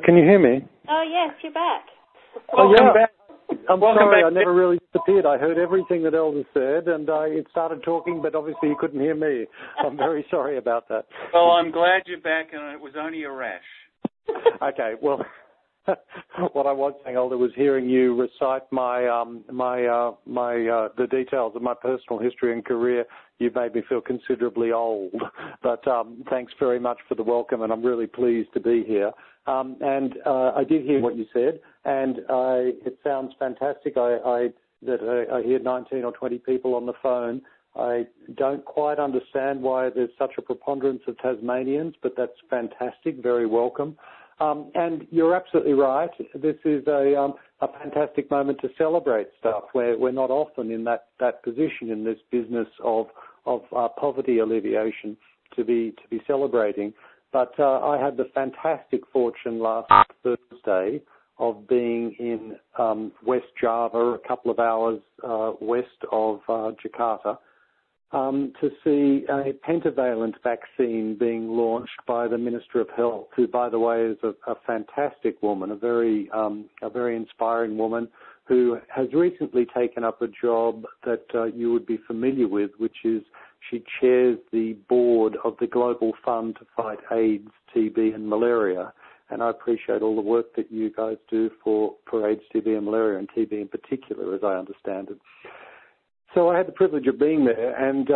Can you hear me? Oh, yes, you're back. Welcome back. I'm sorry, I never really disappeared. I heard everything that Elder said, and it started talking, but obviously you couldn't hear me. I'm very sorry about that. Well, I'm glad you're back, and it was only a rash. Okay, well, what I was saying, Elder, was hearing you recite the details of my personal history and career. You made me feel considerably old, but thanks very much for the welcome, and I'm really pleased to be here. I did hear what you said, and it sounds fantastic. I hear 19 or 20 people on the phone. I don't quite understand why there's such a preponderance of Tasmanians, but that's fantastic, very welcome. And you're absolutely right. This is a fantastic moment to celebrate stuff. We're not often in that position in this business of poverty alleviation to be celebrating. But I had the fantastic fortune last Thursday of being in West Java, a couple of hours west of Jakarta, to see a pentavalent vaccine being launched by the Minister of Health, who, by the way, is a fantastic woman, a very inspiring woman, who has recently taken up a job that you would be familiar with, which is she chairs the board of the Global Fund to Fight AIDS, TB and Malaria. And I appreciate all the work that you guys do for AIDS, TB and malaria, and TB in particular, as I understand it. So I had the privilege of being there and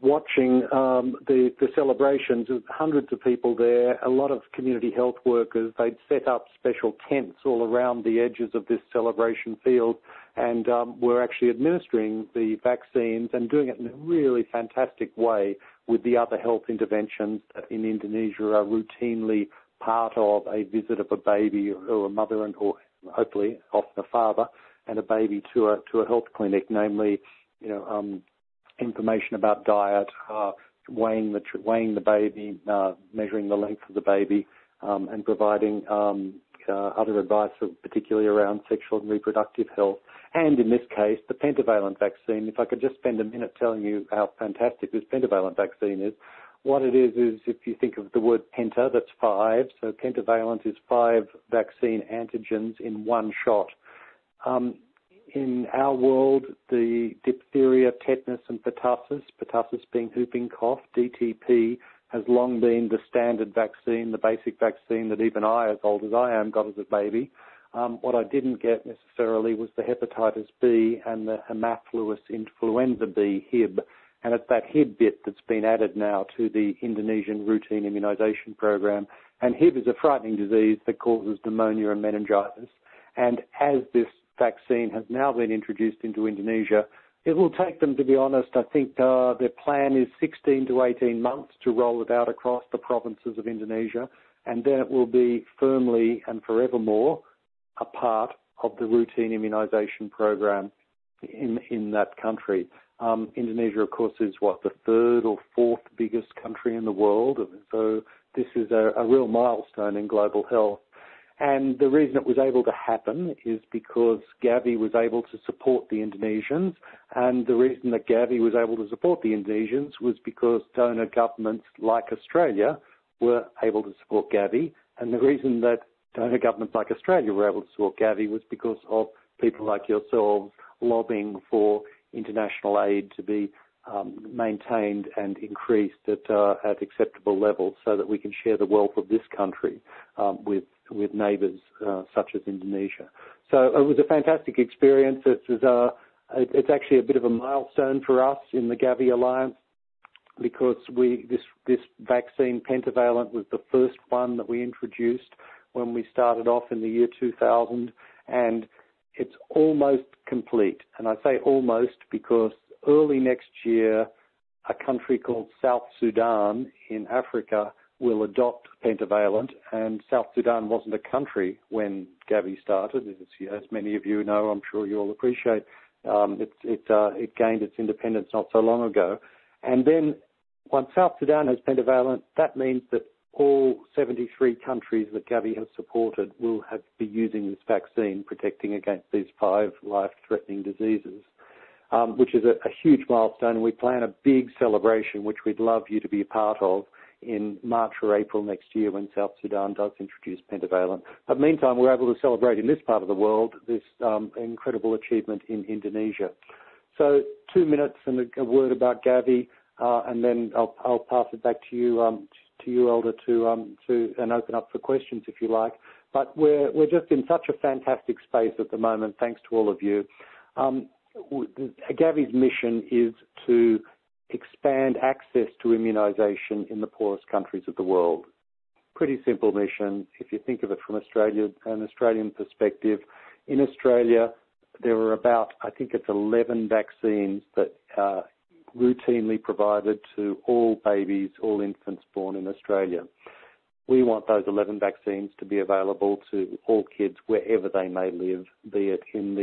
watching the celebrations. There were hundreds of people there, a lot of community health workers. They'd set up special tents all around the edges of this celebration field and were actually administering the vaccines and doing it in a really fantastic way with the other health interventions that in Indonesia are routinely part of a visit of a baby or a mother and or hopefully often a father and a baby to a health clinic, namely information about diet, weighing the baby, measuring the length of the baby, and providing other advice, particularly around sexual and reproductive health. And in this case, the pentavalent vaccine. If I could just spend a minute telling you how fantastic this pentavalent vaccine is. What it is if you think of the word penta, that's 5. So pentavalent is 5 vaccine antigens in one shot. In our world, the diphtheria, tetanus and pertussis being whooping cough, DTP, has long been the standard vaccine, the basic vaccine that even I, as old as I am, got as a baby. What I didn't get necessarily was the hepatitis B and the Haemophilus influenza B, HIB. And it's that HIB bit that's been added now to the Indonesian routine immunisation program. And HIB is a frightening disease that causes pneumonia and meningitis. And as this vaccine has now been introduced into Indonesia, it will take them, to be honest, I think their plan is 16 to 18 months to roll it out across the provinces of Indonesia, and then it will be firmly and forevermore a part of the routine immunisation program in that country. Indonesia, of course, is the 3rd or 4th biggest country in the world, so this is a real milestone in global health. And the reason it was able to happen is because GAVI was able to support the Indonesians, and the reason that GAVI was able to support the Indonesians was because donor governments like Australia were able to support GAVI, and the reason that donor governments like Australia were able to support GAVI was because of people like yourselves lobbying for international aid to be maintained and increased at acceptable levels so that we can share the wealth of this country with neighbours such as Indonesia. So it was a fantastic experience. It's actually a bit of a milestone for us in the GAVI Alliance because this vaccine pentavalent was the first one that we introduced when we started off in the year 2000, and it's almost complete. And I say almost because early next year, a country called South Sudan in Africa will adopt pentavalent, and South Sudan wasn't a country when GAVI started. As many of you know, I'm sure you all appreciate, it gained its independence not so long ago. And then once South Sudan has pentavalent, that means that all 73 countries that GAVI has supported will be using this vaccine, protecting against these 5 life-threatening diseases, which is a huge milestone. And we plan a big celebration, which we'd love you to be a part of, in March or April next year when South Sudan does introduce pentavalent. But meantime, we're able to celebrate in this part of the world this incredible achievement in Indonesia. So 2 minutes and a word about GAVI, and then I'll pass it back to you, Elder, to and open up for questions if you like. But we're just in such a fantastic space at the moment, thanks to all of you. GAVI's mission is to expand access to immunisation in the poorest countries of the world. Pretty simple mission. If you think of it from an Australian perspective, in Australia there are about, I think it's 11 vaccines that are routinely provided to all babies, all infants born in Australia. We want those 11 vaccines to be available to all kids wherever they may live, be it in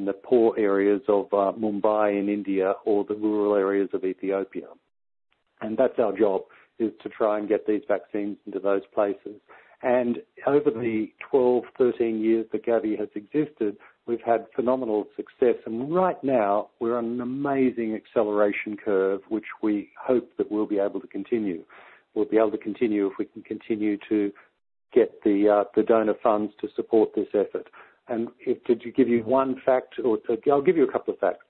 the poor areas of Mumbai in India or the rural areas of Ethiopia. And that's our job, is to try and get these vaccines into those places. And over the 12, 13 years that GAVI has existed, we've had phenomenal success. And right now, we're on an amazing acceleration curve, which we hope that we'll be able to continue. We'll be able to continue if we can continue to get the donor funds to support this effort. And to give you one fact, I'll give you a couple of facts.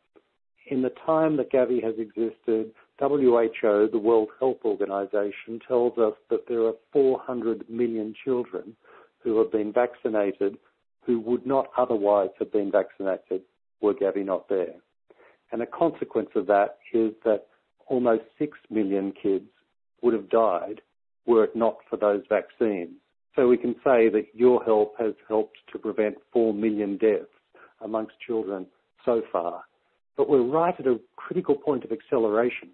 In the time that GAVI has existed, WHO, the World Health Organization, tells us that there are 400 million children who have been vaccinated who would not otherwise have been vaccinated were GAVI not there. And a consequence of that is that almost 6 million kids would have died were it not for those vaccines. So we can say that your help has helped to prevent 4 million deaths amongst children so far. But we're right at a critical point of acceleration,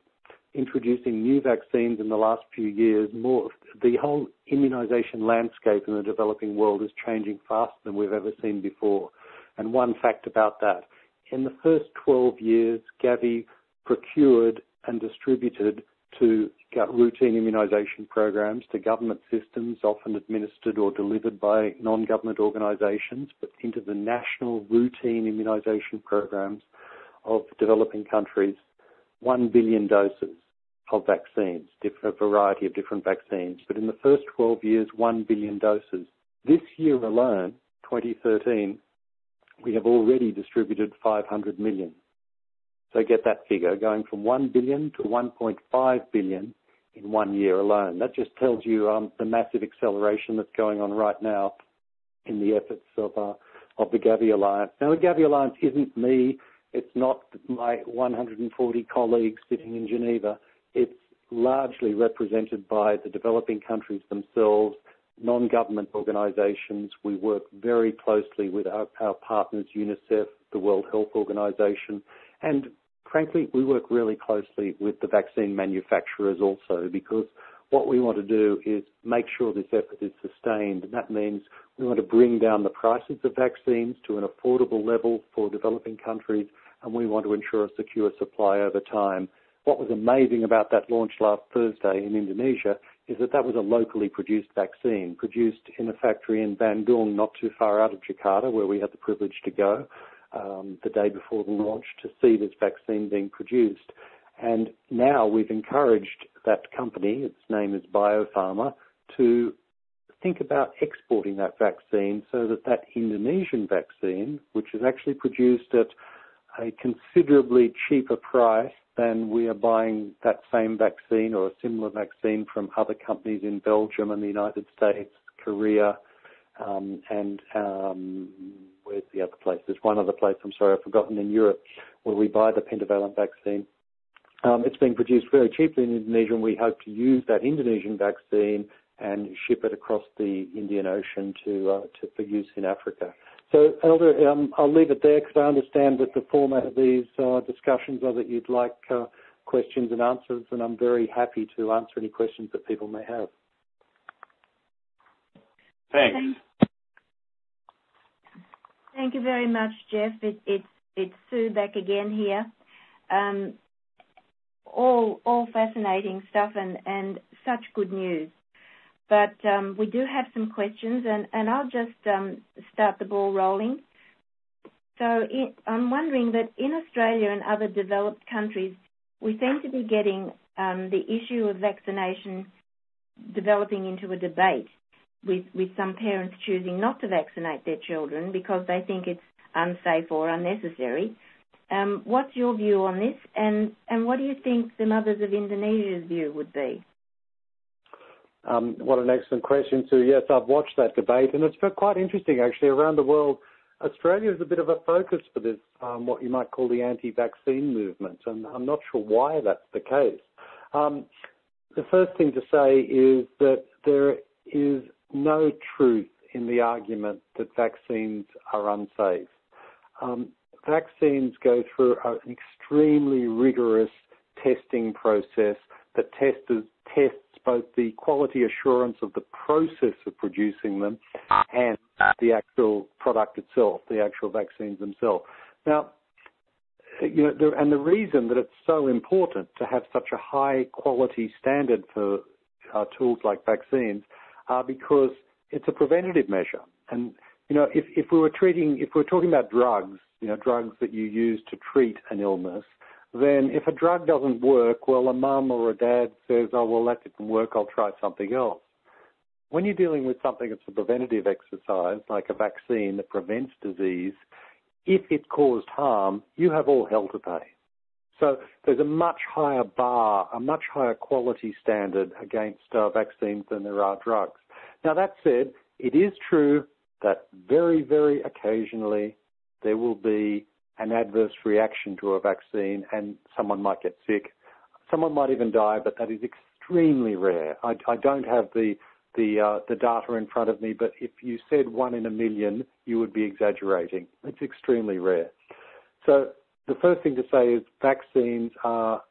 introducing new vaccines in the last few years. The whole immunization landscape in the developing world is changing faster than we've ever seen before. And one fact about that, in the first 12 years, GAVI procured and distributed to routine immunisation programs to government systems, often administered or delivered by non-government organisations, but into the national routine immunisation programs of developing countries, 1 billion doses of vaccines, a variety of different vaccines. But in the first 12 years, 1 billion doses. This year alone, 2013, we have already distributed 500 million. So get that figure, going from 1 billion to 1.5 billion in 1 year alone. That just tells you the massive acceleration that's going on right now in the efforts of the GAVI Alliance. Now, the GAVI Alliance isn't me. It's not my 140 colleagues sitting in Geneva. It's largely represented by the developing countries themselves, non-government organisations. We work very closely with our partners, UNICEF, the World Health Organization, and frankly, we work really closely with the vaccine manufacturers also, because what we want to do is make sure this effort is sustained. And that means we want to bring down the prices of vaccines to an affordable level for developing countries, and we want to ensure a secure supply over time. What was amazing about that launch last Thursday in Indonesia is that that was a locally produced vaccine, produced in a factory in Bandung, not too far out of Jakarta, where we had the privilege to go the day before the launch to see this vaccine being produced. And now we've encouraged that company, its name is Biopharma, to think about exporting that vaccine so that that Indonesian vaccine, which is actually produced at a considerably cheaper price than we are buying that same vaccine or a similar vaccine from other companies in Belgium and the United States, Korea, and where's the other place? There's one other place, I'm sorry, I've forgotten, in Europe, where we buy the pentavalent vaccine. It's being produced very cheaply in Indonesia, and we hope to use that Indonesian vaccine and ship it across the Indian Ocean for use in Africa. So, Elder, I'll leave it there because I understand that the format of these discussions are that you'd like questions and answers, and I'm very happy to answer any questions that people may have. Thanks. Thank you very much, Geoff. It's Sue back again here. All fascinating stuff and such good news. But we do have some questions, and I'll just start the ball rolling. So I'm wondering that in Australia and other developed countries, we seem to be getting the issue of vaccination developing into a debate with some parents choosing not to vaccinate their children because they think it's unsafe or unnecessary. What's your view on this, and what do you think the mothers of Indonesia's view would be? What an excellent question, Sue. Yes, I've watched that debate, and it's been quite interesting, actually. Around the world, Australia is a bit of a focus for this, what you might call the anti-vaccine movement, and I'm not sure why that's the case. The first thing to say is that there is no truth in the argument that vaccines are unsafe. Vaccines go through an extremely rigorous testing process that tests both the quality assurance of the process of producing them and the actual product itself, the actual vaccines themselves. Now, and the reason that it's so important to have such a high quality standard for tools like vaccines are because it's a preventative measure. And if we're talking about drugs, drugs that you use to treat an illness, then if a drug doesn't work, well, a mum or a dad says, oh, well, that didn't work, I'll try something else. When you're dealing with something that's a preventative exercise, like a vaccine that prevents disease, if it caused harm, you have all hell to pay. So there's a much higher bar, a much higher quality standard against vaccines than there are drugs. Now, that said, it is true that very, very occasionally there will be an adverse reaction to a vaccine and someone might get sick. Someone might even die, but that is extremely rare. I don't have the data in front of me, but if you said 1 in a million, you would be exaggerating. It's extremely rare. So the first thing to say is vaccines are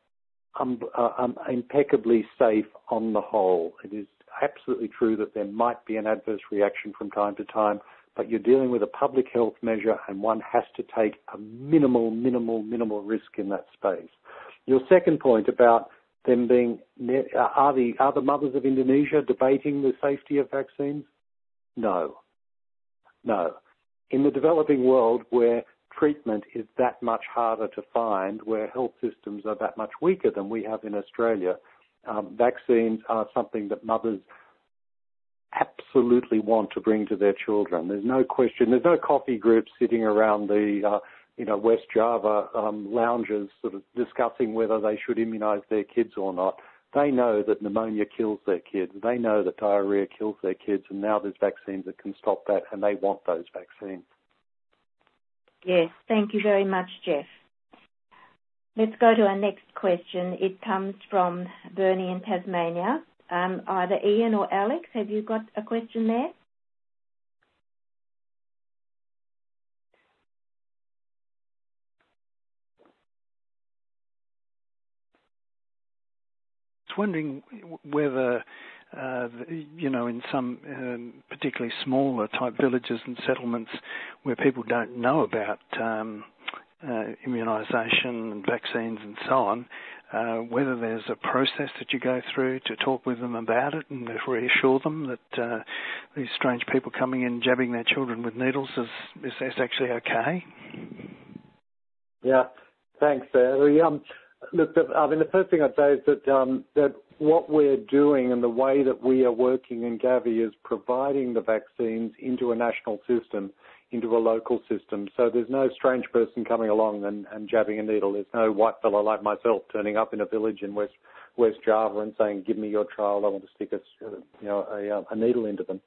impeccably safe on the whole. It is absolutely true that there might be an adverse reaction from time to time, but you're dealing with a public health measure and one has to take a minimal risk in that space. Your second point about them being, are the mothers of Indonesia debating the safety of vaccines? No. In the developing world where treatment is that much harder to find, where health systems are that much weaker than we have in Australia, vaccines are something that mothers absolutely want to bring to their children. There's no question. There's no coffee groups sitting around the West Java lounges sort of discussing whether they should immunise their kids or not. They know that pneumonia kills their kids. They know that diarrhea kills their kids, and now there's vaccines that can stop that, and they want those vaccines. Yes, thank you very much, Geoff. Let's go to our next question. It comes from Bernie in Tasmania. Either Ian or Alex, have you got a question there? I was wondering whether, in some particularly smaller type villages and settlements where people don't know about immunisation and vaccines and so on, whether there's a process that you go through to talk with them about it and reassure them that these strange people coming in jabbing their children with needles is actually okay? Yeah, thanks, look, the first thing I'd say is that what we're doing and the way that we are working in GAVI is providing the vaccines into a national system, into a local system. So there's no strange person coming along and jabbing a needle. There's no white fellow like myself turning up in a village in West Java and saying, give me your child, I want to stick a needle into them.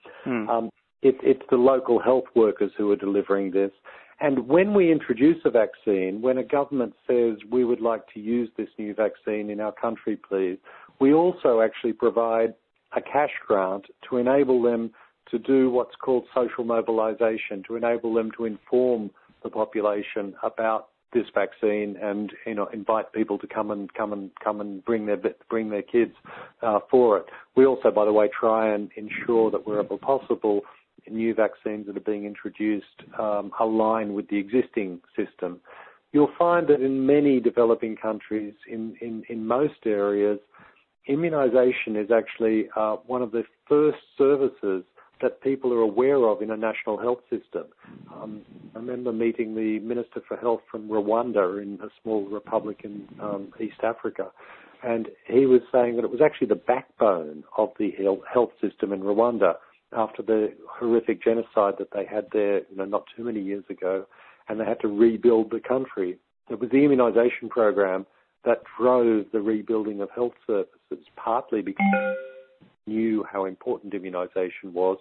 It's the local health workers who are delivering this. And when we introduce a vaccine, when a government says we would like to use this new vaccine in our country, please, we also actually provide a cash grant to enable them to do what's called social mobilisation, to enable them to inform the population about this vaccine and invite people to come and bring their kids for it. We also, by the way, try and ensure that wherever possible, new vaccines that are being introduced align with the existing system. You'll find that in many developing countries, in most areas, immunisation is actually one of the first services that people are aware of in a national health system. I remember meeting the Minister for Health from Rwanda in a small republic in East Africa, And he was saying that it was actually the backbone of the health system in Rwanda after the horrific genocide that they had there, not too many years ago, and they had to rebuild the country. It was the immunisation program that drove the rebuilding of health services, partly because they knew how important immunisation was,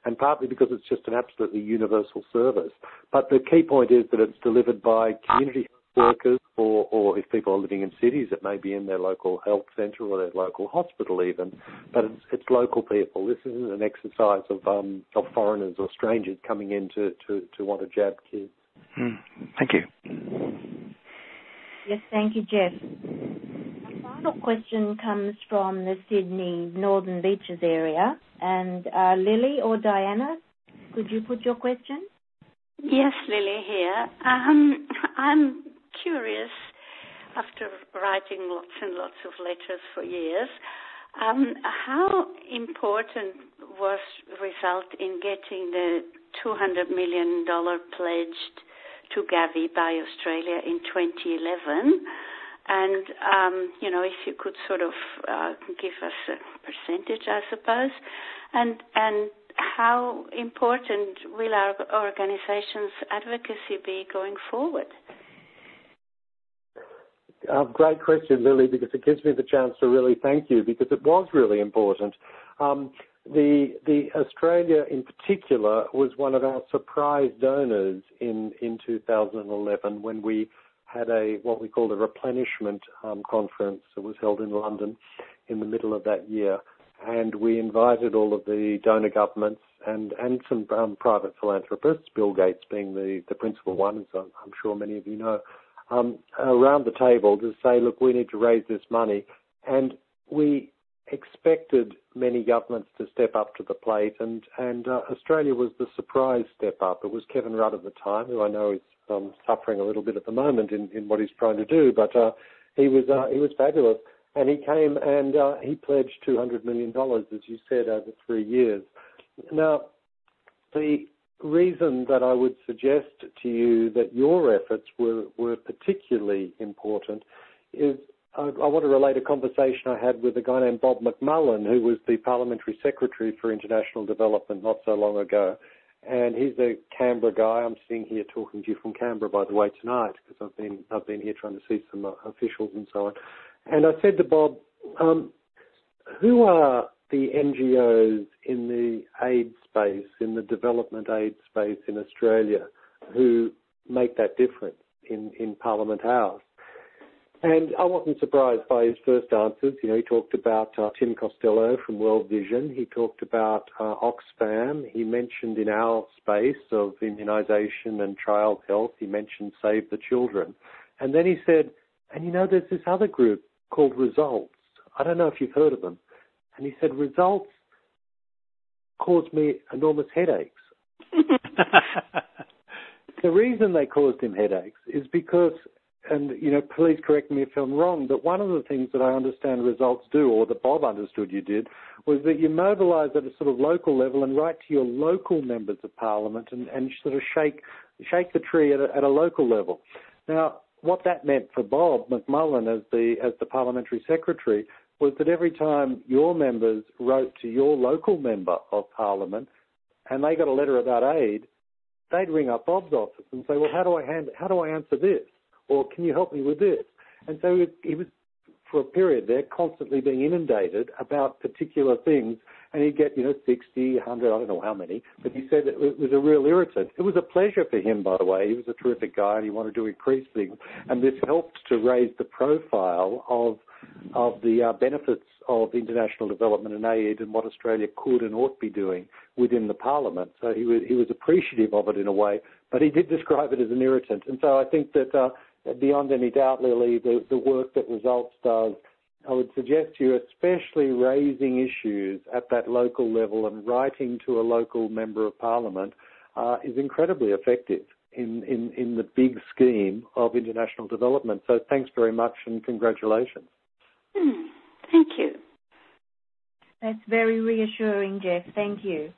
and partly because it's just an absolutely universal service. But the key point is that it's delivered by community health workers, or if people are living in cities, it may be in their local health centre or their local hospital even, but it's local people. This isn't an exercise of foreigners or strangers coming in to want to jab kids. Thank you. Yes, thank you, Geoff. Our final question comes from the Sydney Northern Beaches area. And Lily or Diana, could you put your question? Yes, Lily here. I'm curious, after writing lots and lots of letters for years, how important was result in getting the $200 million pledged to GAVI by Australia in 2011? And, if you could sort of give us a percentage, I suppose, and how important will our organization's advocacy be going forward? Great question, Lily, because it gives me the chance to really thank you, because it was really important. The Australia in particular was one of our surprise donors in 2011 when we had what we called a replenishment conference that was held in London in the middle of that year. And we invited all of the donor governments and some private philanthropists, Bill Gates being the principal one, as I'm sure many of you know, around the table to say, look, we need to raise this money. And we expected many governments to step up to the plate, and Australia was the surprise step up. It was Kevin Rudd at the time, who I know is suffering a little bit at the moment in what he's trying to do, but he was fabulous. And he came and he pledged $200 million, as you said, over 3 years. Now, the reason that I would suggest to you that your efforts were particularly important is I want to relate a conversation I had with a guy named Bob McMullen, who was the Parliamentary Secretary for International Development not so long ago. And he's a Canberra guy. I'm sitting here talking to you from Canberra, by the way, tonight, because I've been here trying to see some officials and so on. And I said to Bob, who are the NGOs in the aid space, in the development aid space in Australia, who make that difference in Parliament House? And I wasn't surprised by his first answers. He talked about Tim Costello from World Vision. He talked about Oxfam. He mentioned in our space of immunisation and child health, he mentioned Save the Children. And then he said, and there's this other group called Results. I don't know if you've heard of them. And he said, Results caused me enormous headaches. The reason they caused him headaches is because, and, please correct me if I'm wrong, but one of the things that I understand Results do, or that Bob understood you did, was that you mobilise at a sort of local level and write to your local members of Parliament and sort of shake the tree at a local level. Now, what that meant for Bob McMullen as the Parliamentary Secretary was that every time your members wrote to your local member of Parliament and they got a letter about aid, they'd ring up Bob's office and say, well, how do I answer this? Or can you help me with this? And so he was, for a period there, constantly being inundated about particular things, and he'd get, 60, 100, I don't know how many, but he said it was a real irritant. It was a pleasure for him, by the way. He was a terrific guy, and he wanted to increase things, and this helped to raise the profile of the benefits of international development and aid and what Australia could and ought to be doing within the Parliament. So he was appreciative of it in a way, but he did describe it as an irritant. And so I think that beyond any doubt, Lily, the work that Results does, I would suggest to you, especially raising issues at that local level and writing to a local member of Parliament, is incredibly effective in the big scheme of international development. So thanks very much and congratulations. Thank you. That's very reassuring, Geoff. Thank you.